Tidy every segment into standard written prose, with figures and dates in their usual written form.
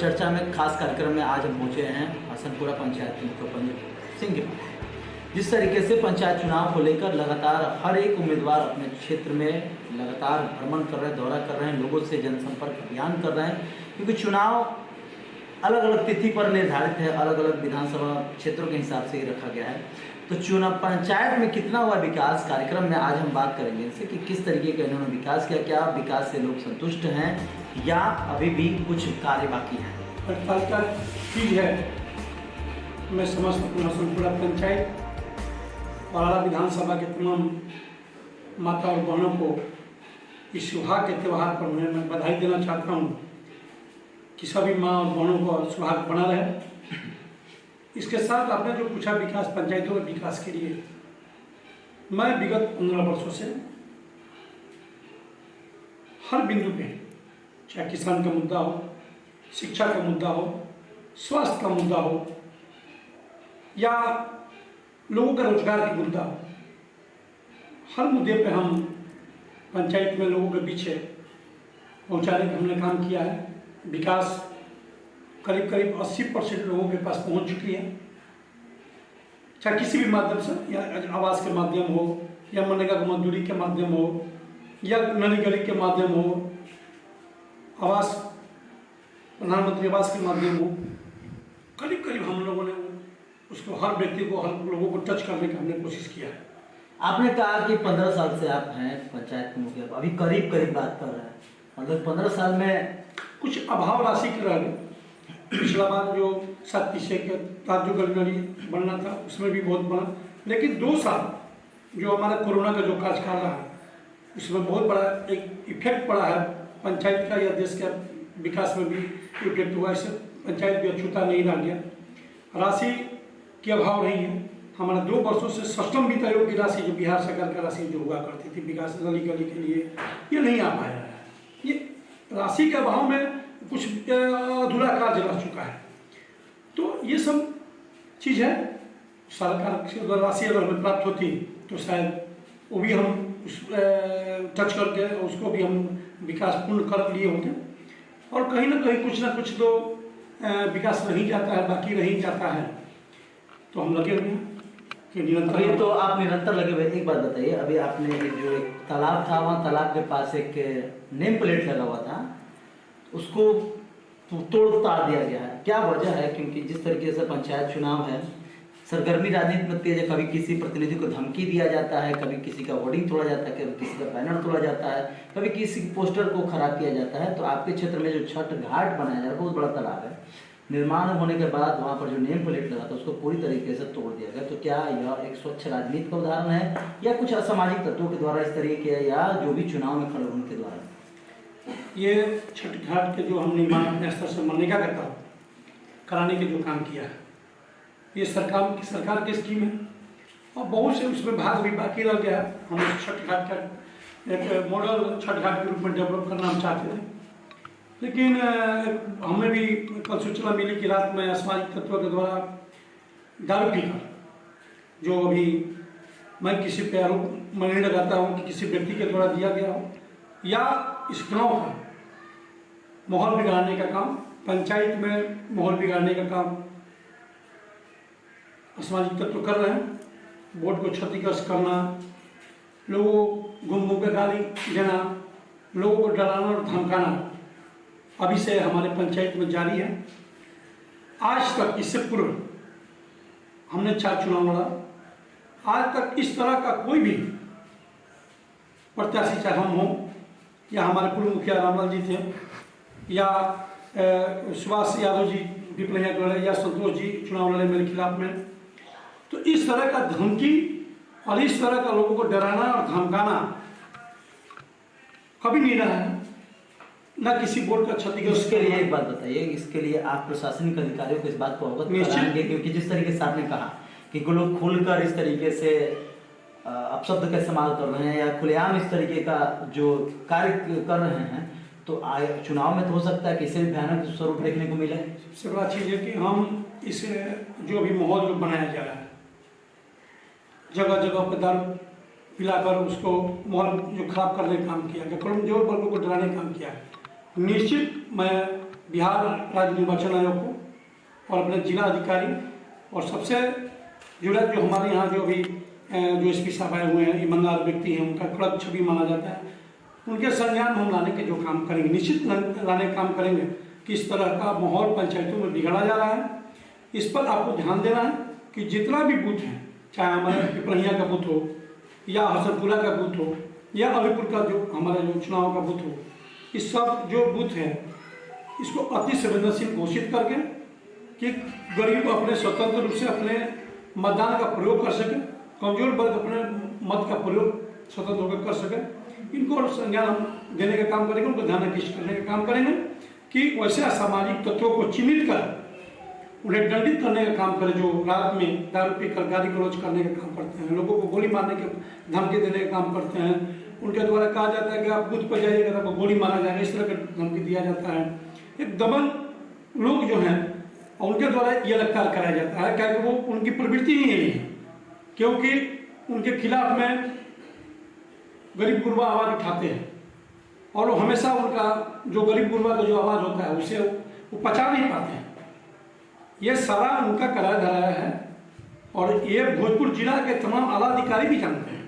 चर्चा में खास कार्यक्रम में आज हम पहुँचे हैं हसनपुरा पंचायत के मुख्य प्रबंधक सिंह के पास। जिस तरीके से पंचायत चुनाव को लेकर लगातार हर एक उम्मीदवार अपने क्षेत्र में लगातार भ्रमण कर रहे हैं, दौरा कर रहे हैं, लोगों से जनसंपर्क अभियान कर रहे हैं, क्योंकि चुनाव अलग अलग तिथि पर निर्धारित है, अलग अलग विधानसभा क्षेत्रों के हिसाब से ही रखा गया है। तो चुनाव पंचायत में कितना हुआ विकास, कार्यक्रम में आज हम बात करेंगे इनसे कि किस तरीके का इन्होंने विकास किया, क्या विकास से लोग संतुष्ट हैं या अभी भी कुछ कार्य बाकी है। हड़ताल चीज है। मैं समस्त हसनपुरा पंचायत और आला विधानसभा के तमाम माता और बहनों को इस सुहाग के त्यौहार पर मैं बधाई देना चाहता हूँ कि सभी माँ और बहनों को सुहाग बना रहे। इसके साथ आपने जो पूछा विकास, पंचायतों के विकास के लिए, मैं विगत 15 वर्षों से हर बिंदु पे, चाहे किसान का मुद्दा हो, शिक्षा का मुद्दा हो, स्वास्थ्य का मुद्दा हो या लोगों का रोजगार का मुद्दा हो, हर मुद्दे पे हम पंचायत में लोगों के पीछे पहुंचाने का हमने काम किया है। विकास करीब करीब 80% लोगों के पास पहुंच चुकी है, चाहे किसी भी माध्यम से, या आवास के माध्यम हो या मनरेगा की मजदूरी के माध्यम हो या नली गली के माध्यम हो, आवास प्रधानमंत्री आवास के माध्यम हो, करीब करीब हम लोगों ने उसको हर व्यक्ति को, हर लोगों को टच करने की हमने कोशिश किया है। आपने कहा कि 15 साल से आप हैं पंचायत के मुखिया, अभी करीब करीब बात कर रहे हैं, मतलब 15 साल में कुछ अभाव राशि के रह गए। पिछला बार जो 7 पीछे के साथ जो गली बनना था उसमें भी बहुत बना, लेकिन 2 साल जो हमारा कोरोना का जो कार्यकाल रहा है उसमें बहुत बड़ा एक इफेक्ट पड़ा है पंचायत का या देश के विकास में भी इफेक्ट हुआ। इससे पंचायत भी अछूता नहीं रह गया। राशि की अभाव नहीं है। हमारा 2 वर्षों से सष्टम वित्त आयोग की राशि, जो बिहार सरकार की राशि जो हुआ करती थी विकास गली गली के लिए, ये नहीं आ पाया है। ये राशि के अभाव में कुछ अधूरा कार्य रह चुका है। तो ये सब चीज़ है। सरकार से अगर राशि अगर हमें प्राप्त होती तो शायद वो भी हम उस टच करके उसको भी हम विकास पूर्ण कर लिए होंगे। और कहीं ना कुछ तो विकास रह जाता है, बाकी रह जाता है। तो हम लगे हुए हैं कि निरंतर। अभी तो आप निरंतर लगे हुए। एक बात बताइए, अभी आपने जो एक तालाब था, वहाँ तालाब के पास एक नेम प्लेट लगा हुआ था, उसको तोड़ ताड़ दिया गया है, क्या वजह है? क्योंकि जिस तरीके से पंचायत चुनाव है, सरगर्मी राजनीति में तेज है। कभी किसी प्रतिनिधि को धमकी दिया जाता है, कभी किसी का होर्डिंग तोड़ा जाता है, कभी किसी का बैनर तोड़ा जाता है, कभी किसी पोस्टर को खराब किया जाता है। तो आपके क्षेत्र में जो छठ घाट बनाया जा रहा है, बहुत बड़ा तालाब है, निर्माण होने के बाद वहाँ पर जो नेम प्लेट लगा था उसको पूरी तरीके से तोड़ दिया गया। तो क्या यह एक स्वच्छ राजनीति का उदाहरण है या कुछ असामाजिक तत्वों के द्वारा इस तरीके, या जो भी चुनाव में खड़े उनके द्वारा? ये छठ घाट के जो हम निर्माण अपने स्तर से मनरेगा कराने के जो काम किया है, ये सरकार की स्कीम है और बहुत से उसमें भाग भी बाकी रह गया है। हम उस छठ घाट का एक मॉडल छठ घाट के रूप में डेवलप करना हम चाहते थे, लेकिन हमें भी कल सूचना मिली कि रात में असामाजिक तत्वों के द्वारा दारू पीकर, जो अभी मैं किसी पे आरोप मैं नहीं लगाता हूँ कि किसी व्यक्ति के द्वारा दिया गया हो, या इस गाँव का माहौल बिगाड़ने का काम, पंचायत में माहौल बिगाड़ने का काम असामाजिक तत्व कर रहे हैं। वोट को क्षतिग्रस्त करना, लोगों घूम के गाली देना, लोगों को डराना और धमकाना अभी से हमारे पंचायत में जारी है। आज तक, इससे पूर्व हमने 4 चुनाव लड़ा, आज तक इस तरह का कोई भी प्रत्याशी, चाहे हम हों या हमारे पूर्व मुखिया रामलाल जी थे या सुभाष यादव जी पिपलिया लड़े या संतोष जी चुनाव लड़े मेरे खिलाफ में, तो इस तरह का धमकी और इस तरह का लोगों को डराना और धमकाना कभी नहीं रहा है, न किसी बोर्ड का क्षतिग्रस्त। इसके लिए एक बात बताइए, इसके लिए आप प्रशासनिक अधिकारियों को इस बात को अवगत कराएंगे? क्योंकि जिस तरीके से आपने कहा कि लोग खुलकर इस तरीके से अपशब्द का इस्तेमाल कर रहे हैं या खुलेआम इस तरीके का जो कार्य कर रहे हैं, तो चुनाव में तो हो सकता है कि इसे भी भयानक स्वरूप देखने को मिले। सबसे बड़ा चीज़ है कि हम इसे जो भी माहौल जो बनाया जा रहा है, जगह जगह पर दारू पिलाकर उसको माहौल जो खराब करने का काम किया गया, कमजोर वर्गों को डराने का काम किया, निश्चित मैं बिहार राज्य निर्वाचन आयोग को और अपने जिला अधिकारी और सबसे जुड़ा जो हमारे यहाँ जो अभी जो एसपी साहब आए हुए हैं, ईमानदार व्यक्ति हैं, उनका कड़क छवि माना जाता है, उनके संज्ञान में हम लाने के जो काम करेंगे, निश्चित लाने का काम करेंगे। किस तरह का माहौल पंचायतों में बिगड़ा जा रहा है, इस पर आपको ध्यान देना है कि जितना भी बूथ है, चाहे हमारे पिपरहिया का बूथ हो या हसनपुरा का बूथ हो या अलीपुर का जो हमारा जो चुनाव का बूथ हो, इस सब जो बूथ है इसको अति संवेदनशील घोषित करके कि गरीब अपने स्वतंत्र रूप से अपने मतदान का प्रयोग कर सके, कमजोर वर्ग अपने मत का प्रयोग स्वतंत्र होकर कर सके, इनको संज्ञान हम देने का काम करेंगे, उनको ध्यान आकृष्ट करने का काम करेंगे कि वैसे असामाजिक तत्वों को चिन्हित कर उन्हें दंडित करने का काम करें जो रात में दारू पीकर गाली गलौज करने का काम करते हैं, लोगों को गोली मारने के धमकी देने का काम करते हैं। उनके द्वारा कहा जाता है कि आप बूथ पर जाइएगा तो आपको गोली मारा जाएगा, इस तरह का धमकी दिया जाता है। एक दबंग लोग जो हैं उनके द्वारा यह कार्य कराया जाता है, क्या वो उनकी प्रवृत्ति ही यही है, क्योंकि उनके खिलाफ में गरीब गुरबा आवाज़ उठाते हैं और वो हमेशा उनका जो गरीब गुरबा का जो आवाज़ होता है उसे वो पचा नहीं पाते हैं। ये सारा उनका कराया धराया है और ये भोजपुर जिला के तमाम आला अधिकारी भी जानते हैं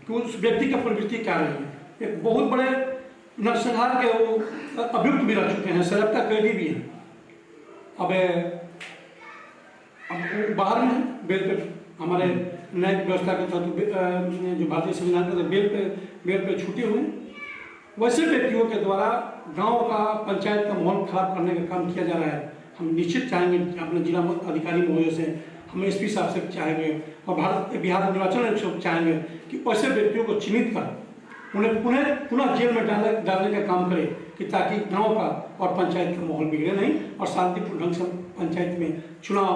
कि उस व्यक्ति का प्रवृत्ति क्या रही है। एक बहुत बड़े नरसंहार के वो अभियुक्त भी रह चुके हैं, सजगता कैदी भी हैं। अब बाहर में बेल पे हमारे न्यायिक व्यवस्था के तहत जो भारतीय संविधान के बेल पे छूटे हुए वैसे व्यक्तियों के द्वारा गांव का पंचायत का माहौल खराब करने का काम किया जा रहा है। हम निश्चित चाहेंगे अपने जिला अधिकारी महोदय से, हम एसपी साहब से चाहेंगे और बिहार निर्वाचन आयोग से चाहेंगे कि ऐसे व्यक्तियों को चिन्हित कर उन्हें पुनः जेल में डालने का काम करे कि ताकि गांव का और पंचायत का माहौल बिगड़े नहीं और शांतिपूर्ण ढंग से पंचायत में चुनाव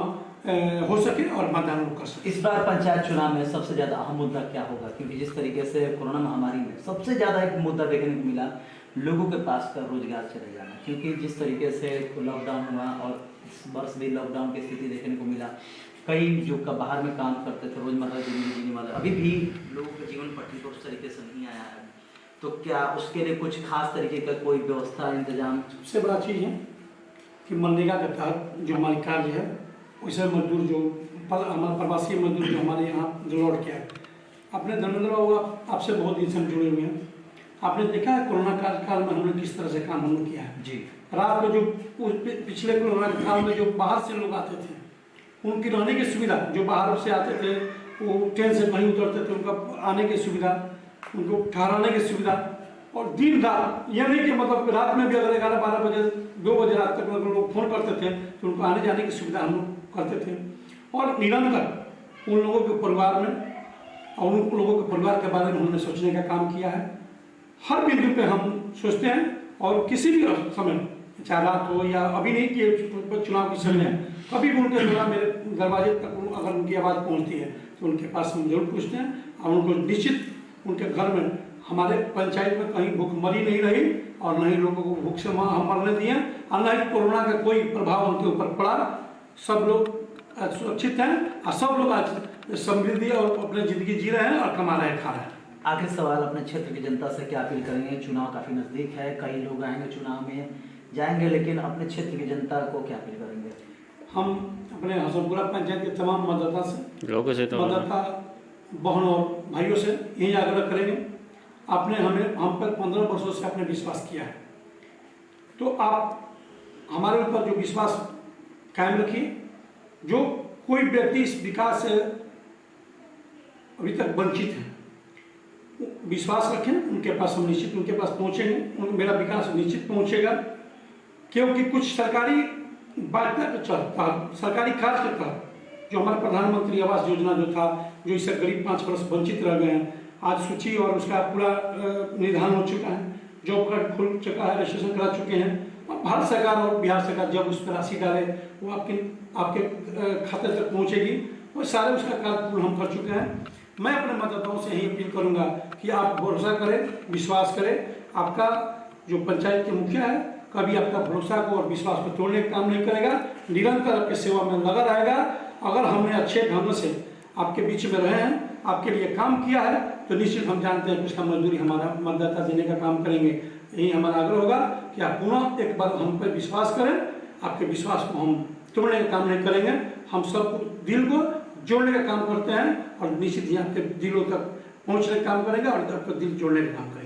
हो सके और मतदान कर सके। इस बार पंचायत चुनाव में सबसे ज्यादा अहम मुद्दा क्या होगा, क्योंकि जिस तरीके से कोरोना महामारी में सबसे ज्यादा एक मुद्दा देखने को मिला लोगों के पास का रोजगार चले जाना, क्योंकि जिस तरीके से लॉकडाउन हुआ और इस वर्ष भी लॉकडाउन की स्थिति देखने को मिला, कई जो का बाहर में काम करते थे रोजमर्रा जिंदगी जीने वाले अभी भी लोगों के जीवन पटरी पर उस तरीके से नहीं आया है, तो क्या उसके लिए कुछ खास तरीके का कोई व्यवस्था इंतजाम? सबसे बड़ा चीज़ है कि मनरेगा के तहत जो हमारी कार्य है वैसे मजदूर जो हमारे प्रवासी मजदूर जो हमारे यहाँ जो लौट के आए, अपने धर्मेंद्र बाबू आपसे बहुत दिन से हम जुड़े हुए हैं, आपने देखा है कोरोना काल में हमने किस तरह से काम हमने किया है जी। रात में जो पिछले कोरोना काल में जो बाहर से लोग आते थे उनकी रहने की सुविधा, जो बाहर से आते थे वो ट्रेन से नहीं उतरते थे, उनका आने की सुविधा, उनको ठहराने की सुविधा और दिन रात, यह नहीं कि मतलब रात में भी अगर 11-12 बजे 2 बजे रात तक अगर लोग फोन करते थे तो उनको आने जाने की सुविधा हम लोग करते थे और निरंतर उन लोगों के परिवार में और उन लोगों के परिवार के बारे में हमने सोचने का काम किया है। हर बिंदु पे हम सोचते हैं और किसी भी समय, चाहे रात हो या अभी नहीं कि चुनाव के समय, कभी भी उनके द्वारा मेरे दरवाजे तक अगर उनकी आवाज़ पहुंचती है तो उनके पास हम जरूर पूछते हैं और उनको निश्चित उनके घर में हमारे पंचायत में कहीं भूखमरी नहीं रही और न ही लोगों को भूख से हम मरने दिए और न ही कोरोना का कोई प्रभाव उनके ऊपर पड़ा। सब लोग सुरक्षित हैं और सब लोग आज समृद्धि और अपनी जिंदगी जी रहे हैं और कमा रहे हैं, खा रहे हैं। आखिरी सवाल, अपने क्षेत्र की जनता से क्या अपील करेंगे? चुनाव काफ़ी नज़दीक है, कई लोग आएंगे चुनाव में जाएंगे, लेकिन अपने क्षेत्र की जनता को क्या अपील करेंगे? हम अपने हसनपुरा पंचायत के तमाम मतदाता बहन और भाइयों से यही आग्रह करेंगे, आपने हम पर 15 वर्षों से आपने विश्वास किया है तो आप हमारे ऊपर जो विश्वास कायम रखिए। जो कोई व्यक्ति इस विकास से अभी तक वंचित है, विश्वास रखें, उनके पास हम निश्चित उनके पास पहुंचेंगे, मेरा विकास निश्चित पहुंचेगा, क्योंकि कुछ सरकारी बाध्यता के तहत, सरकारी कार्य के तहत जो हमारा प्रधानमंत्री आवास योजना जो था, जो इससे गरीब 5 वर्ष वंचित रह गए हैं, आज सूची और उसका पूरा निर्धारण हो चुका है, जॉब कार्ड खुल चुका है, रजिस्ट्रेशन करा चुके हैं और भारत सरकार और बिहार सरकार जब उस पर राशि डाले वो आपके खाते तक पहुंचेगी, वो सारे उसका कार्य पूर्ण हम कर चुके हैं। मैं अपने मतदाताओं से यही अपील करूंगा कि आप भरोसा करें, विश्वास करें। आपका जो पंचायत के मुखिया है कभी आपका भरोसा को और विश्वास को तोड़ने का काम नहीं करेगा, निरंतर आपकी सेवा में लगा रहेगा। अगर हमने अच्छे ढंग से आपके बीच में रहे हैं, आपके लिए काम किया है, तो निश्चित हम जानते हैं कि उसका मजदूरी हमारा मतदाता देने का काम करेंगे। यही हमारा आग्रह होगा कि आप पुनः एक बार हम पर विश्वास करें। आपके विश्वास को हम तोड़ने का काम नहीं करेंगे, हम सबको दिल को जोड़ने का काम करते हैं और निश्चित ही आपके दिलों तक पहुंचने का काम करेंगे और आपका दिल जोड़ने का काम करेंगे।